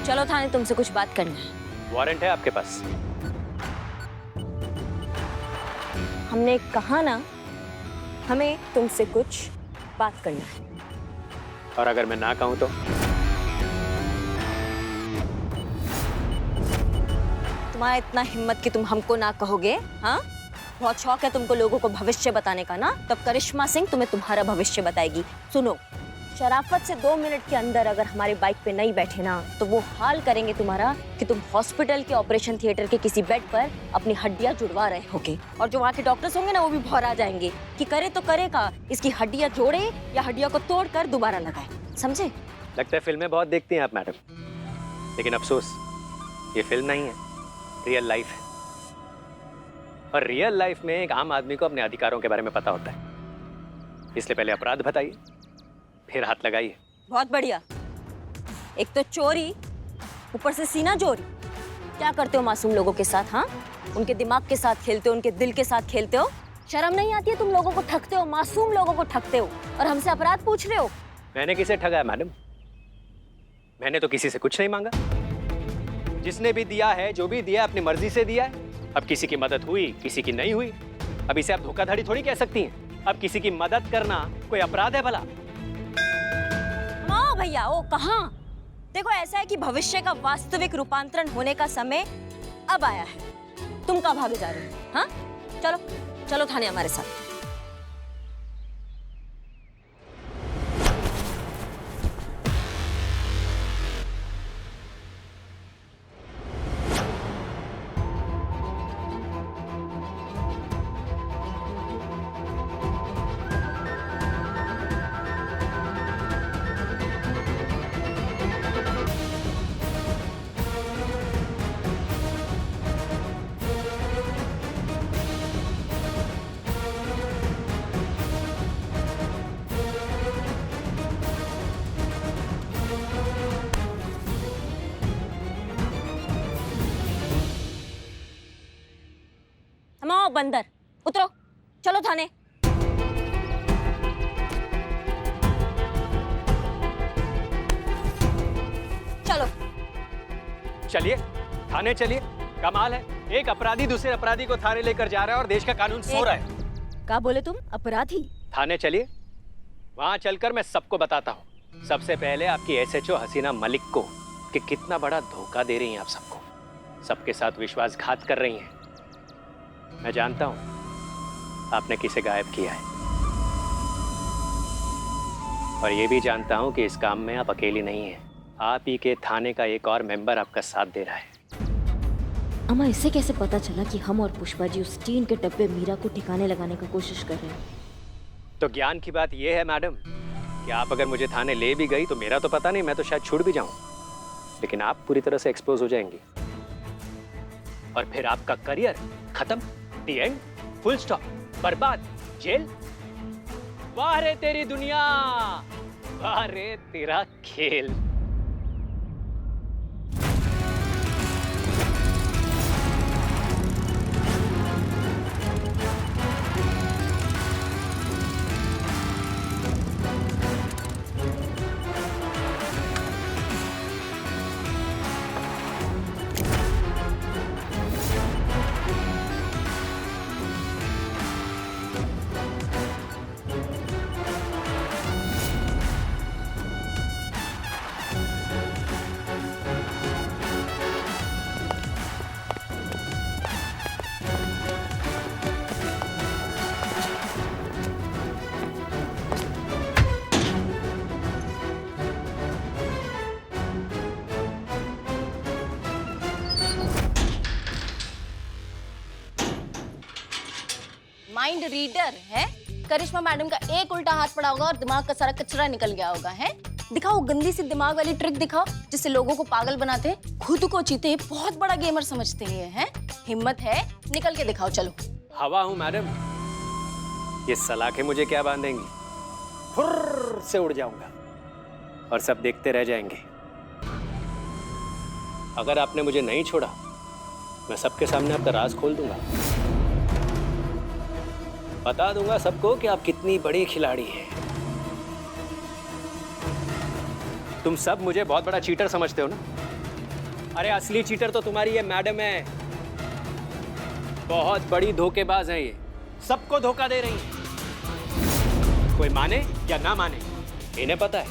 चलो थाने, तुमसे कुछ बात करनी है। वारंट है आपके पास? हमने कहा ना, हमें तुमसे कुछ बात करना है। और अगर मैं ना कहूं तो? तुम्हारा इतना हिम्मत कि तुम हमको ना कहोगे? हाँ, बहुत शौक है तुमको लोगों को भविष्य बताने का ना? तब करिश्मा सिंह तुम्हें तुम्हारा भविष्य बताएगी। सुनो, शराफत से 2 मिनट के अंदर अगर हमारे बाइक पे नहीं बैठे ना, तो वो हाल करेंगे तुम्हारा कि तुम हॉस्पिटल के ऑपरेशन थिएटर के किसी बेड पर अपनी हड्डियां जुड़वा रहे होगे। और जो वहाँ के डॉक्टर्स होंगे ना, वो भी भौरा जाएंगे कि करे तो करेगा, इसकी हड्डियां जोड़े या हड्डियों को तोड़कर दोबारा लगाए। समझे? लगता है फिल्में बहुत देखती हैं आप मैडम, लेकिन अफसोस ये फिल्म नहीं है, रियल लाइफ है। और रियल लाइफ में एक आम आदमी को अपने अधिकारों के बारे में पता होता है। इसलिए पहले अपराध बताइए, फिर हाथ लगाइए। बहुत बढ़िया। एक तो चोरी, ऊपर से सीना चोरी। क्या करते हो मासूम लोगों के साथ? हाँ, उनके दिमाग के साथ खेलते हो, उनके दिल के साथ खेलते हो। शर्म नहीं आती है? तुम लोगों को ठगते हो, मासूम लोगों को ठगते हो, और हमसे अपराध पूछ रहे हो। मैंने किसे ठगा है मैडम? मैंने तो किसी से कुछ नहीं मांगा। जिसने भी दिया है, जो भी दिया है, अपनी मर्जी से दिया है। अब किसी की मदद हुई, किसी की नहीं हुई, अब इसे आप धोखाधड़ी थोड़ी कह सकती हैं। अब किसी की मदद करना कोई अपराध है भला? हाँ भैया, ओ कहाँ? देखो, ऐसा है कि भविष्य का वास्तविक रूपांतरण होने का समय अब आया है। तुम कहाँ भागे जा रहे हो? हाँ, चलो चलो थाने हमारे साथ। हम बंदर, उतरो, चलो थाने। चलो चलिए थाने चलिए। कमाल है, एक अपराधी दूसरे अपराधी को थाने लेकर जा रहा है और देश का कानून सो रहा है। क्या बोले तुम? अपराधी? थाने चलिए, वहां चलकर मैं सबको बताता हूँ। सबसे पहले आपकी एसएचओ हसीना मलिक को कि कितना बड़ा धोखा दे रही हैं आप सबको, सबके साथ विश्वासघात कर रही हैं। मैं जानता हूं आपने किसे गायब किया है, और ये भी जानता हूं कि इस काम में आप अकेली नहीं हैं। आप ही के थाने का एक और मेंबर आपका साथ दे रहा है। अम्मा, इससे कैसे पता चला कि हम और पुष्पा जी उस टीन के डब्बे मीरा को ठिकाने लगाने का कोशिश कर रहे हैं? तो ज्ञान की बात यह है मैडम कि आप अगर मुझे थाने ले भी गई तो मेरा तो पता नहीं, मैं तो शायद छूट भी जाऊं, लेकिन आप पूरी तरह से एक्सपोज हो जाएंगी और फिर आपका करियर खत्म, दी एंड, फुल स्टॉप, बर्बाद, जेल। वाह रे तेरी दुनिया, वाह रे तेरा खेल। माइंड रीडर है। करिश्मा मैडम का एक उल्टा हाथ पड़ा होगा और दिमाग का सारा कचरा निकल गया होगा। है, दिखाओ गंदी सी दिमाग वाली ट्रिक दिखाओ जिससे लोगों को पागल बनाते हैं, खुद को जीते हैं, बहुत बड़ा गेमर समझते हैं। हिम्मत है, निकल के दिखाओ। चलो। हवा हूं मैडम, ये सलाखें मुझे क्या बांधेंगी? फुर्र से उड़ जाऊंगा और सब देखते रह जाएंगे। अगर आपने मुझे नहीं छोड़ा, मैं सबके सामने आपका राज खोल दूंगा, बता दूंगा सबको कि आप कितनी बड़ी खिलाड़ी हैं। तुम सब मुझे बहुत बड़ा चीटर समझते हो ना, अरे असली चीटर तो तुम्हारी ये मैडम है, बहुत बड़ी धोखेबाज है ये, सबको धोखा दे रही है। कोई माने या ना माने, इन्हें पता है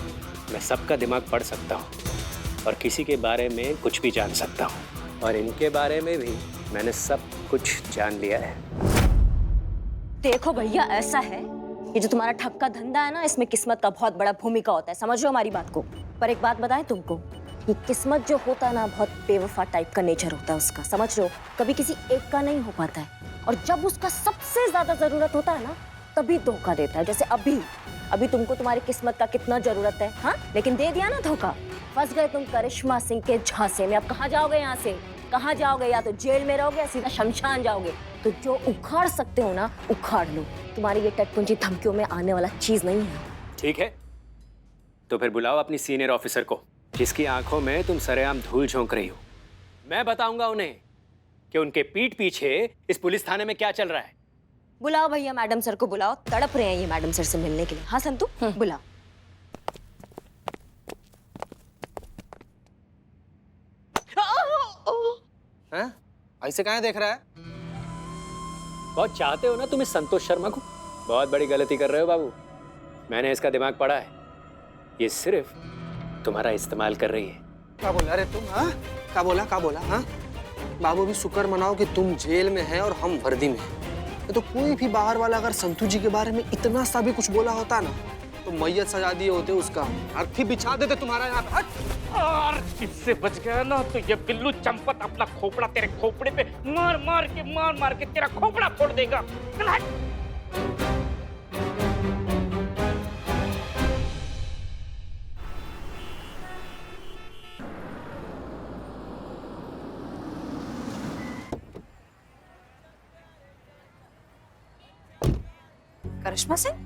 मैं सबका दिमाग पढ़ सकता हूँ और किसी के बारे में कुछ भी जान सकता हूँ, और इनके बारे में भी मैंने सब कुछ जान लिया है। देखो भैया, ऐसा है ये जो तुम्हारा ठग का धंधा है ना, इसमें किस्मत का बहुत बड़ा भूमिका होता है, समझ लो हमारी बात को। पर एक बात बताएं तुमको, ये किस्मत जो होता है ना, बहुत बेवफा टाइप का नेचर होता है उसका, समझ लो। कभी किसी एक का नहीं हो पाता है, और जब उसका सबसे ज्यादा जरूरत होता है ना, तभी धोखा देता है। जैसे अभी तुमको तुम्हारी किस्मत का कितना जरूरत है, हाँ, लेकिन दे दिया ना धोखा। फंस गए तुम करिश्मा सिंह के झांसे में। अब कहाँ जाओगे यहाँ से, कहाँ जाओगे? या तो जेल में रहोगे या सीधा शमशान जाओगे। तो जो उखाड़ सकते हो ना, उखाड़ लो। तुम्हारी ये टटपुंजी धमकियों में आने वाला चीज नहीं है। ठीक है, तो फिर बुलाओ अपनी सीनियर ऑफिसर को, जिसकी आंखों में तुम सरेआम धूल झोंक रही हो। मैं बताऊंगा उन्हें कि उनके पीठ पीछे इस पुलिस थाने में क्या चल रहा है। बुलाओ भैया, मैडम सर को बुलाओ, तड़प रहे हैं ये मैडम सर से मिलने के लिए। हाँ संतू, बुलाओ। हैं? ऐसे कहाँ देख रहा है? बहुत चाहते हो ना तुम इस संतोष शर्मा को? बहुत बड़ी गलती कर रहे हो बाबू। मैंने इसका दिमाग पढ़ा है, ये सिर्फ तुम्हारा इस्तेमाल कर रही है। क्या बोला रे तुम? हाँ, क्या बोला? हाँ, बाबू भी शुक्र मनाओ कि तुम जेल में है और हम वर्दी में हैं। तो कोई भी बाहर वाला अगर संतू जी के बारे में इतना सा भी कुछ बोला होता ना, तो मैयत सजा दिए होते, उसका अर्थी बिछा देते तुम्हारा यहाँ पे। और इससे बच गया ना तो ये बिल्लू चंपत अपना खोपड़ा तेरे खोपड़े पे मार मार के तेरा खोपड़ा फोड़ देगा। चल हट। करिश्मा सिंह,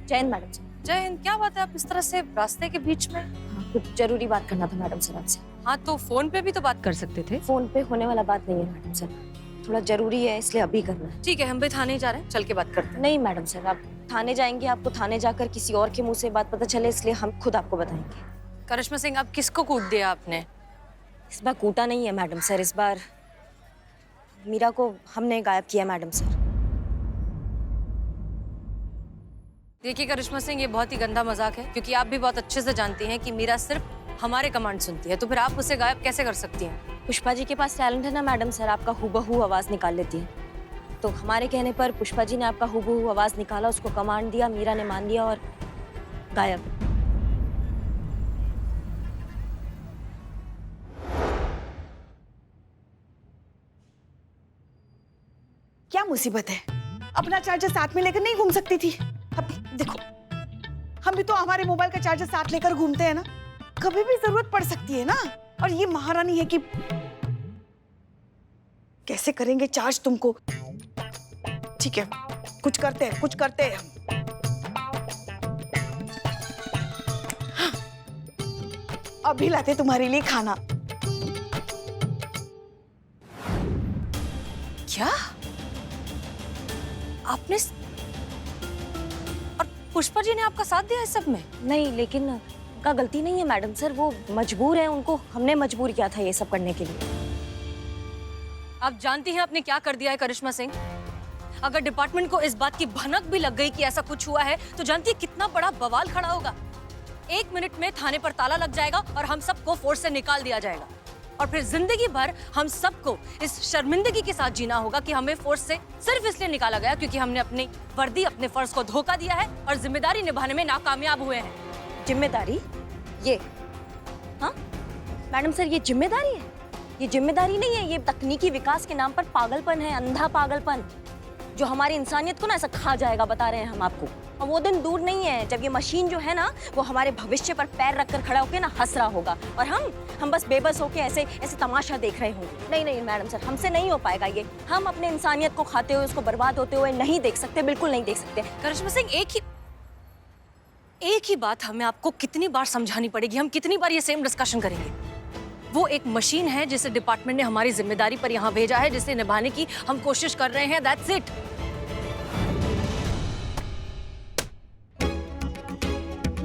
जय हिंद मैडम सर। जय हिंद। क्या बात है, आप इस तरह से रास्ते के बीच में? हाँ, कुछ जरूरी बात करना था मैडम सर आपसे। हाँ, तो फोन पे भी तो बात कर सकते थे। फोन पे होने वाला बात नहीं है मैडम सर, थोड़ा जरूरी है, इसलिए अभी करना है। ठीक है, हम भी थाने जा रहे हैं, चल के बात करते हैं। नहीं मैडम सर, आप थाने जाएंगे, आपको थाने जाकर किसी और के मुंह से बात पता चले, इसलिए हम खुद आपको बताएंगे। करिश्मा सिंह, आप किसको कूट दिया आपने? इस बार कूटा नहीं है मैडम सर, इस बार मीरा को हमने गायब किया मैडम सर। देखिए करिश्मा सिंह, ये बहुत ही गंदा मजाक है, क्योंकि आप भी बहुत अच्छे से जानती हैं कि मीरा सिर्फ हमारे कमांड सुनती है, तो फिर आप उसे गायब कैसे कर सकती हैं? पुष्पा जी के पास टैलेंट है ना मैडम सर, आपका हूबहू आवाज निकाल लेती है। तो हमारे कहने पर पुष्पा जी ने आपका हूबहू आवाज निकाला, उसको कमांड दिया, मीरा ने मान लिया और गायब। क्या मुसीबत है? अपना चार्जर साथ में लेकर नहीं घूम सकती थी? अब देखो, हम भी तो हमारे मोबाइल का चार्जर साथ लेकर घूमते हैं ना, कभी भी जरूरत पड़ सकती है ना। और ये महारानी है कि कैसे करेंगे चार्ज तुमको। ठीक है, कुछ करते हैं हम। हाँ, अभी लाते तुम्हारे लिए खाना। क्या आपने और पुष्पा जी ने आपका साथ दिया इस सब में? नहीं, लेकिन उनका गलती नहीं है मैडम सर, वो मजबूर है, उनको हमने मजबूर किया था ये सब करने के लिए। आप जानती हैं आपने क्या कर दिया है करिश्मा सिंह? अगर डिपार्टमेंट को इस बात की भनक भी लग गई कि ऐसा कुछ हुआ है, तो जानती है कितना बड़ा बवाल खड़ा होगा। 1 मिनट में थाने पर ताला लग जाएगा और हम सबको फोर्स से निकाल दिया जाएगा, और फिर जिंदगी भर हम सबको इस शर्मिंदगी के साथ जीना होगा कि हमें फोर्स से सिर्फ इसलिए निकाला गया क्योंकि हमने अपनी वर्दी, अपने फर्ज को धोखा दिया है और जिम्मेदारी निभाने में नाकामयाब हुए हैं। जिम्मेदारी? ये हाँ मैडम सर, ये जिम्मेदारी है? ये जिम्मेदारी नहीं है, ये तकनीकी विकास के नाम पर पागलपन है, अंधा पागलपन, जो हमारी इंसानियत को ना ऐसा खा जाएगा, बता रहे हैं हम आपको। और वो दिन दूर नहीं है जब ये मशीन जो है ना, वो हमारे भविष्य पर पैर रखकर खड़ा होकर ना हंस रहा होगा, और हम बस बेबस होके ऐसे तमाशा देख रहे होंगे। नहीं नहीं मैडम सर, हमसे नहीं हो पाएगा ये। हम अपने इंसानियत को खाते हुए, उसको बर्बाद होते हुए नहीं देख सकते, बिल्कुल नहीं देख सकते। करिश्मा सिंह, एक ही बात हमें आपको कितनी बार समझानी पड़ेगी? हम कितनी बार ये सेम डिस्कशन करेंगे? वो एक मशीन है जिसे डिपार्टमेंट ने हमारी जिम्मेदारी पर यहाँ भेजा है, जिसे निभाने की हम कोशिश कर रहे हैं, दैट्स इट।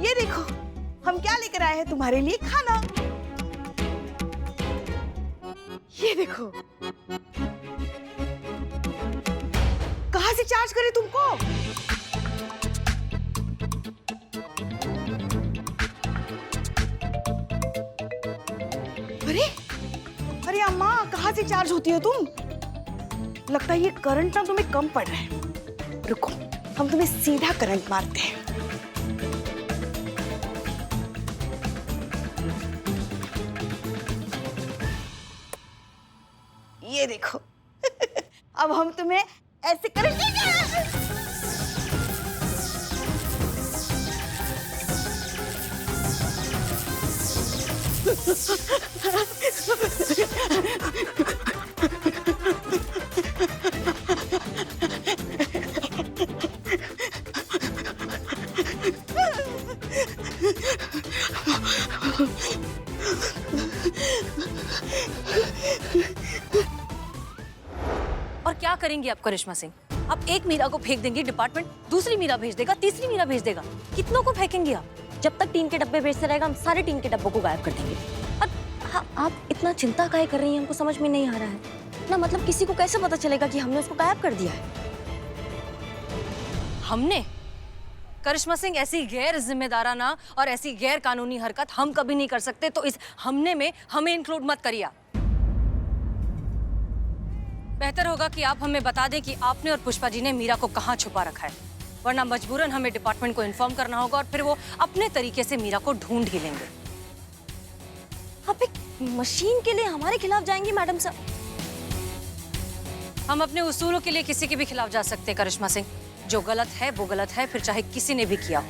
ये देखो, हम क्या लेकर आए हैं तुम्हारे लिए, खाना। ये देखो, कहाँ से चार्ज करे तुमको? अरे अरे अम्मा, कहाँ से चार्ज होती हो तुम? लगता है ये करंट ना तुम्हें कम पड़ रहा है। रुको, हम तुम्हें सीधा करंट मारते हैं। ये देखो। अब हम तुम्हें ऐसे करेंगे। और क्या करेंगी आप करिश्मा सिंह? आप एक मीरा को फेंक देंगी डिपार्टमेंट, दूसरी मीरा भेज देगा, तीसरी मीरा भेज देगा। कितनों को फेंकेंगी आप? जब तक टीन के डब्बे भेजते रहेगा, हम सारे टीन के डब्बों को गायब कर देंगे। और आप इतना चिंता काहे कर रही हैं? हमको समझ में नहीं आ रहा है ना। मतलब किसी को कैसे पता चलेगा कि हमने उसको गायब कर दिया है? हमने? करिश्मा सिंह, ऐसी गैर जिम्मेदाराना और ऐसी गैर कानूनी हरकत हम कभी नहीं कर सकते, तो इस हमने में हमें इंक्लूड मत करिए। बेहतर होगा कि आप हमें बता दें कि आपने और पुष्पा जी ने मीरा को कहाँ छुपा रखा है, वरना मजबूरन हमें डिपार्टमेंट को इन्फॉर्म करना होगा और फिर वो अपने तरीके से मीरा को ढूंढ ही लेंगे। आप एक मशीन के लिए हमारे खिलाफ जाएंगी मैडम साहब? हम अपने उसूलों के लिए किसी के भी खिलाफ जा सकते हैं करिश्मा सिंह। जो गलत है वो गलत है, फिर चाहे किसी ने भी किया हो।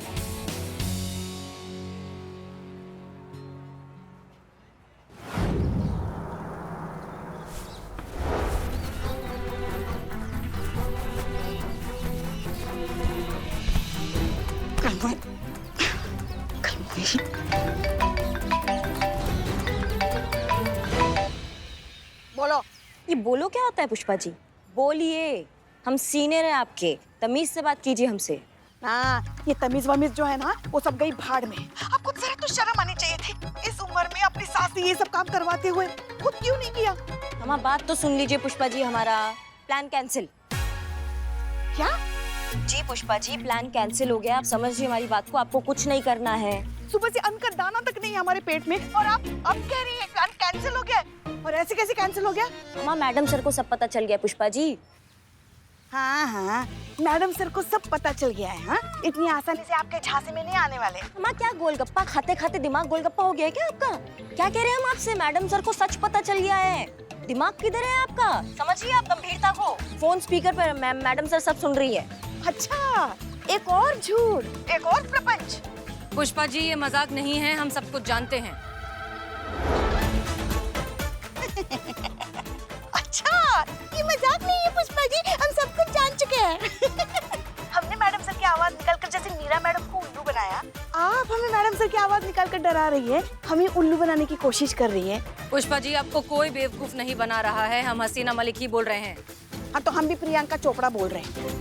बोलो। ये बोलो क्या होता है पुष्पा जी? बोलिए, हम सीनियर हैं आपके, तमीज से बात कीजिए हमसे। हाँ, ये तमीज वमीज जो है ना, वो सब गई भाड़ में। आपको जरा तो शर्म आनी चाहिए थी। इस उम्र में अपनी सास से ये सब काम करवाते हुए खुद क्यों नहीं किया? हमारी बात तो सुन लीजिए पुष्पा जी, हमारा प्लान कैंसिल। क्या? जी पुष्पा जी, प्लान कैंसिल हो गया। आप समझिए हमारी बात को, आपको कुछ नहीं करना है। सुबह से अन्न का दाना तक नहीं है हमारे पेट में, और आप अब कह रही हैं प्लान कैंसिल हो गया? और ऐसे कैसे कैंसिल हो गया? हमारा मैडम सर को सब पता चल गया पुष्पा जी। हाँ हाँ, मैडम सर को सब पता चल गया है। हाँ, इतनी आसानी से आपके झांसे में नहीं आने वाले। हमारा क्या गोलगप्पा खाते खाते दिमाग गोलगप्पा हो गया है क्या आपका? क्या कह रहे हैं हम आपसे? मैडम सर को सच पता चल गया है। दिमाग किधर है आपका? समझिए आप गंभीरता को। फोन स्पीकर पर मैडम सर सब सुन रही है। अच्छा, एक और झूठ, एक और प्रपंच। पुष्पा जी, ये मजाक नहीं है, हम सब कुछ जानते हैं। अच्छा, ये मजाक नहीं है पुष्पा जी, हम सब कुछ जान चुके हैं। हमने मैडम सर की आवाज निकालकर जैसे मीरा मैडम को उल्लू बनाया, आप हमें मैडम सर की आवाज निकालकर डरा रही है, हमें उल्लू बनाने की कोशिश कर रही है। पुष्पा जी, आपको कोई बेवकूफ नहीं बना रहा है, हम हसीना मलिक ही बोल रहे हैं। हाँ, तो हम भी प्रियंका चोपड़ा बोल रहे हैं।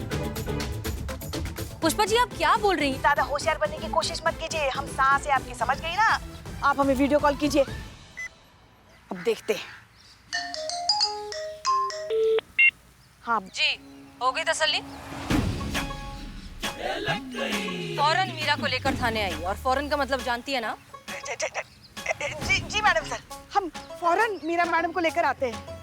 पुष्पा जी, आप क्या बोल रही हैं? ज्यादा होशियार बनने की कोशिश मत कीजिए, हम सास है आपकी, समझ गई ना? आप हमें वीडियो कॉल कीजिए, अब देखते हैं। हाँ जी, हो गई तसल्ली? फौरन मीरा को लेकर थाने आई, और फौरन का मतलब जानती है ना? जी जी मैडम सर, हम फौरन मीरा मैडम को लेकर आते हैं।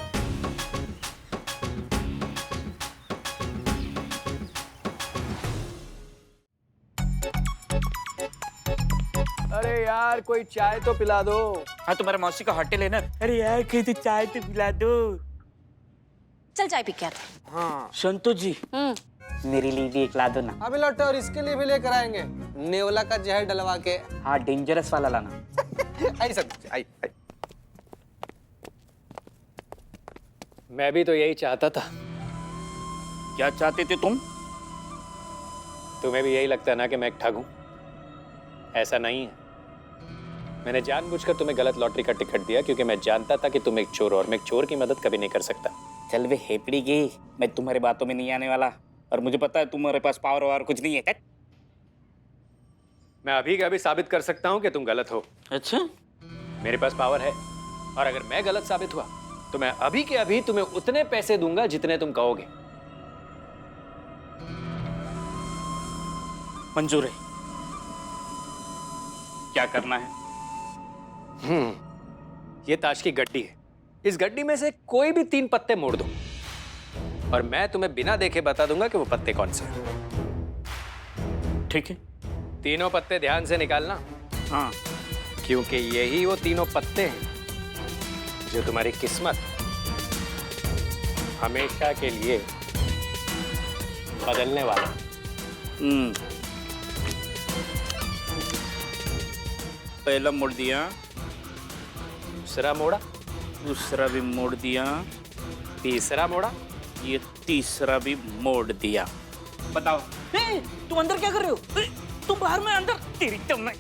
अरे यार, कोई चाय तो पिला दो। हाँ, तुम्हारे मौसी का होटल है ना। अरे यार, कहीं तो चाय तो पिला दो। चल चाय पी के आते। हाँ, संतोष जी, मेरे लिए भी एक ला दो ना। अभी लौटे और इसके लिए भी लेकर आएंगे, नेवला का जहर डलवा के। हाँ, डेंजरस वाला लाना। आई सब, आई आई। मैं भी तो यही चाहता था। क्या चाहते थे तुम? तुम्हें भी यही लगता है ना कि मैं एक ठग हूं? ऐसा नहीं है। मैंने जानबूझकर तुम्हें गलत लॉटरी का टिकट दिया क्योंकि मैं जानता था कि तुम एक चोर हो, और मैं एक चोर की मदद कभी नहीं कर सकता। चल वे हेपड़ी की, मैं तुम्हारे बातों में नहीं आने वाला, और मुझे पता है तुम्हारे पास पावर वावर कुछ नहीं है। मैं अभी का अभी साबित कर सकता हूं कि तुम गलत हो। अच्छा, मेरे पास पावर है, और अगर मैं गलत साबित हुआ तो मैं अभी के अभी तुम्हें उतने पैसे दूंगा जितने तुम कहोगे। मंजूर है। क्या करना है? ये ताश की गड्डी है। इस गड्डी में से कोई भी 3 पत्ते मोड़ दो और मैं तुम्हें बिना देखे बता दूंगा कि वो पत्ते कौन से हैं। ठीक है। तीनों पत्ते ध्यान से निकालना, हाँ। क्योंकि यही वो तीनों पत्ते हैं जो तुम्हारी किस्मत हमेशा के लिए बदलने वाला। पहला मोड़ दिया, दूसरा मोड़ा, दूसरा भी मोड़ दिया, तीसरा मोड़ा, ये तीसरा भी मोड़ दिया। बताओ तुम अंदर क्या कर रहे हो? तुम बाहर में अंदर। तेरी तो मैं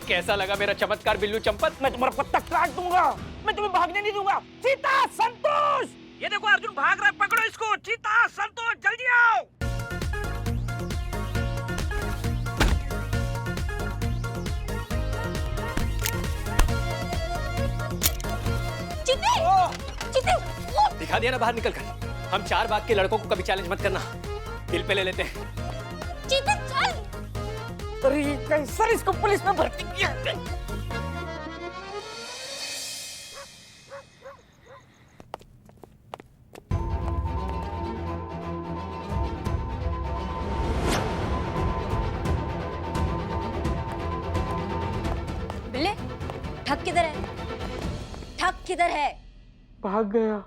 कैसा लगा मेरा चमत्कार बिल्लू चंपत? मैं तुम्हारा पत्ता काट दूंगा। मैं तुम्हें भागने नहीं दूंगा। चीता, संतोष, ये देखो अर्जुन भाग रहा है, पकड़ो इसको। चीता, संतोष, जल्दी आओ। दिखा दिया ना बाहर निकल कर। हम 4 बाग के लड़कों को कभी चैलेंज मत करना, दिल पे ले लेते हैं। चीते चल। अरे कैसा इसको पुलिस में भर्ती किया? बिल्ले, ठग किधर है? ठग किधर है? भाग गया।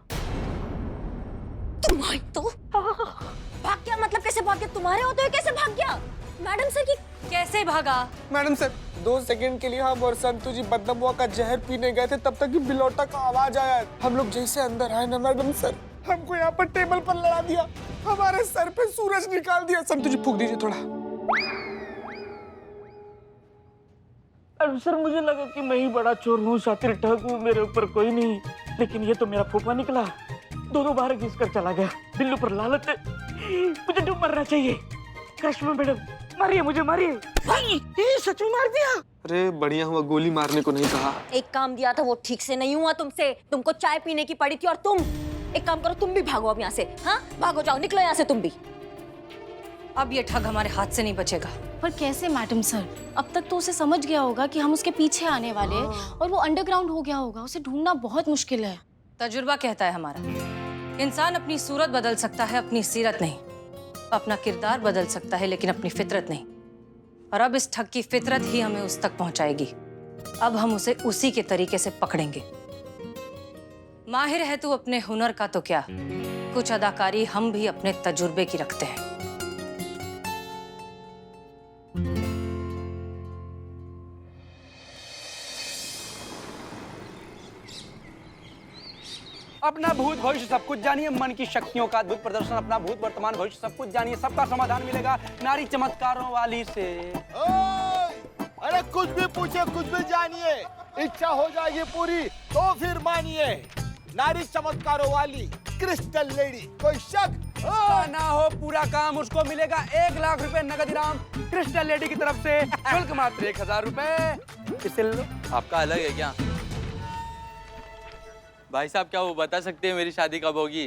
तुम्हारी तो भाग गया मतलब कैसे भाग गया? तुम्हारे होते हुए कैसे भाग गया? मैडम सर की कैसे भागा? मैडम सर 2 सेकंड के लिए हम और संतू जी बदनबुआ का जहर पीने गए थे, तब तक ही बिलौटा का आवाज आया। हम लोग जैसे अंदर आए ना मैडम सर, हमको यहाँ पर टेबल पर लड़ा दिया, हमारे सर पे सूरज निकाल दिया। संतू जी फूंक दीजिए थोड़ा। अब सर मुझे लगा कि मैं ही बड़ा चोर हूँ, शातिर ठग हूँ, मेरे ऊपर कोई नहीं। लेकिन ये तो मेरा फूफा निकला, 2 बार घिस कर चला गया। बिल्लू पर लालच है, मुझे डूब मरना चाहिए। करिश्मा मैडम मारिए, मुझे मारिए। ये सच में मार दिया। अरे बढ़िया हुआ गोली मारने को नहीं कहा। एक काम दिया था वो ठीक से नहीं हुआ तुमसे। तुमको चाय पीने की पड़ी थी और तुम एक काम करो, तुम भी भागो अब यहाँ से। हाँ भागो, जाओ, निकलो यहाँ से तुम भी। अब ये ठग हमारे हाथ से नहीं बचेगा। पर कैसे मैडम सर? अब तक तो उसे समझ गया होगा कि हम उसके पीछे आने वाले हैं और वो अंडरग्राउंड हो गया होगा। उसे ढूंढना बहुत मुश्किल है। तजुर्बा कहता है हमारा, इंसान अपनी सूरत बदल सकता है, अपनी सीरत नहीं। अपना किरदार बदल सकता है लेकिन अपनी फितरत नहीं। और अब इस ठग की फितरत ही हमें उस तक पहुंचाएगी। अब हम उसे उसी के तरीके से पकड़ेंगे। माहिर है तू अपने हुनर का तो क्या, कुछ अदाकारी हम भी अपने तजुर्बे की रखते हैं। अपना भूत भविष्य सब कुछ जानिए, मन की शक्तियों का अद्भुत प्रदर्शन। अपना भूत वर्तमान भविष्य सब कुछ जानिए, सबका समाधान मिलेगा नारी चमत्कारों वाली से। अरे कुछ भी पूछे, कुछ भी जानिए, इच्छा हो जाएगी पूरी तो फिर मानिए। नारी चमत्कारों वाली क्रिस्टल लेडी, कोई शक ना हो पूरा काम उसको मिलेगा 1 लाख रुपए नगद इनाम क्रिस्टल लेडी की तरफ से। शुल्क मात्र 1000 रुपए। इसे लो। आपका अलग है क्या? भाई साहब क्या वो बता सकते हैं मेरी शादी कब होगी?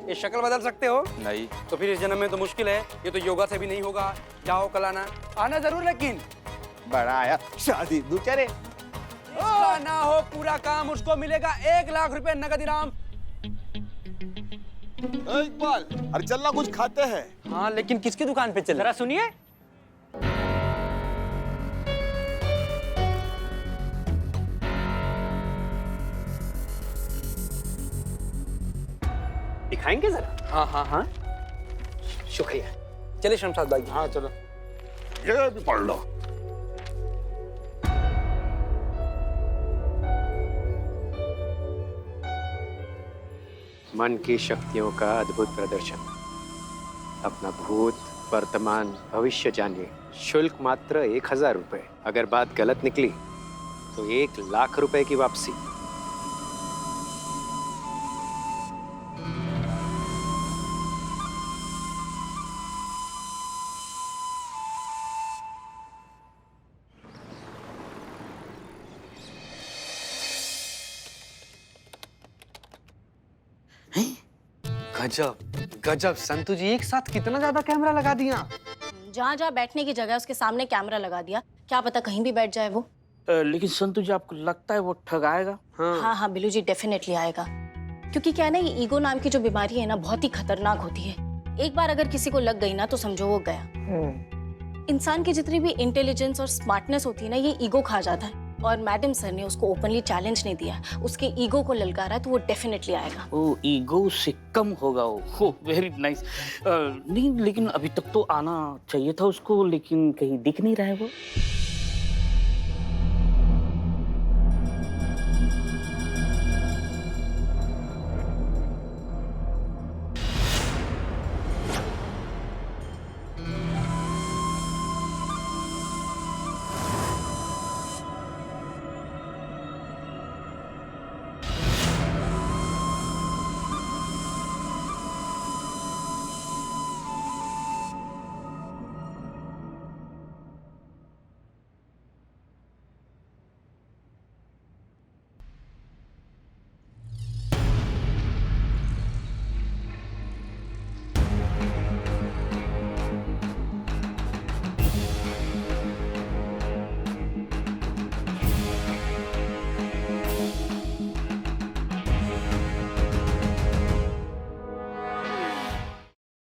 ये शक्ल बदल सकते हो? नहीं। तो फिर इस जन्म में तो मुश्किल है, ये तो योगा से भी नहीं होगा। जाओ कल आना, आना जरूर। लेकिन बड़ा आया शादी दूसरे ना हो पूरा काम उसको मिलेगा 1 लाख रुपए नगद इनाम। इकबाल, अरे चलना कुछ खाते हैं। हाँ लेकिन किसकी दुकान पे चल? जरा सुनिए। दिखाएंगे जरा? हाँ हाँ हाँ, शुक्रिया। चलिए शमशाद भाई। हाँ चलो, ये भी पढ़ लो। मन की शक्तियों का अद्भुत प्रदर्शन। अपना भूत वर्तमान भविष्य जानिए, शुल्क मात्र 1000 रुपए। अगर बात गलत निकली तो 1 लाख रुपए की वापसी। गजब गजब संतु जी, एक साथ कितना ज्यादा कैमरा लगा दिया। जहाँ जहाँ बैठने की जगह है, उसके सामने कैमरा लगा दिया। क्या पता कहीं भी बैठ जाए वो। लेकिन संतु जी, आपको लगता है वो ठगाएगा? हाँ हाँ बिल्लू जी, डेफिनेटली आएगा। क्योंकि क्या है ना, ये ईगो नाम की जो बीमारी है ना, बहुत ही खतरनाक होती है। एक बार अगर किसी को लग गई ना, तो समझो वो गया। इंसान की जितनी भी इंटेलिजेंस और स्मार्टनेस होती है ना, ये ईगो खा जाता है। और मैडम सर ने उसको ओपनली चैलेंज नहीं दिया, उसके ईगो को ललकारा, तो वो डेफिनेटली आएगा। वो ईगो से कम होगा वो। Very nice. नहीं, लेकिन अभी तक तो आना चाहिए था उसको, लेकिन कहीं दिख नहीं रहा है वो।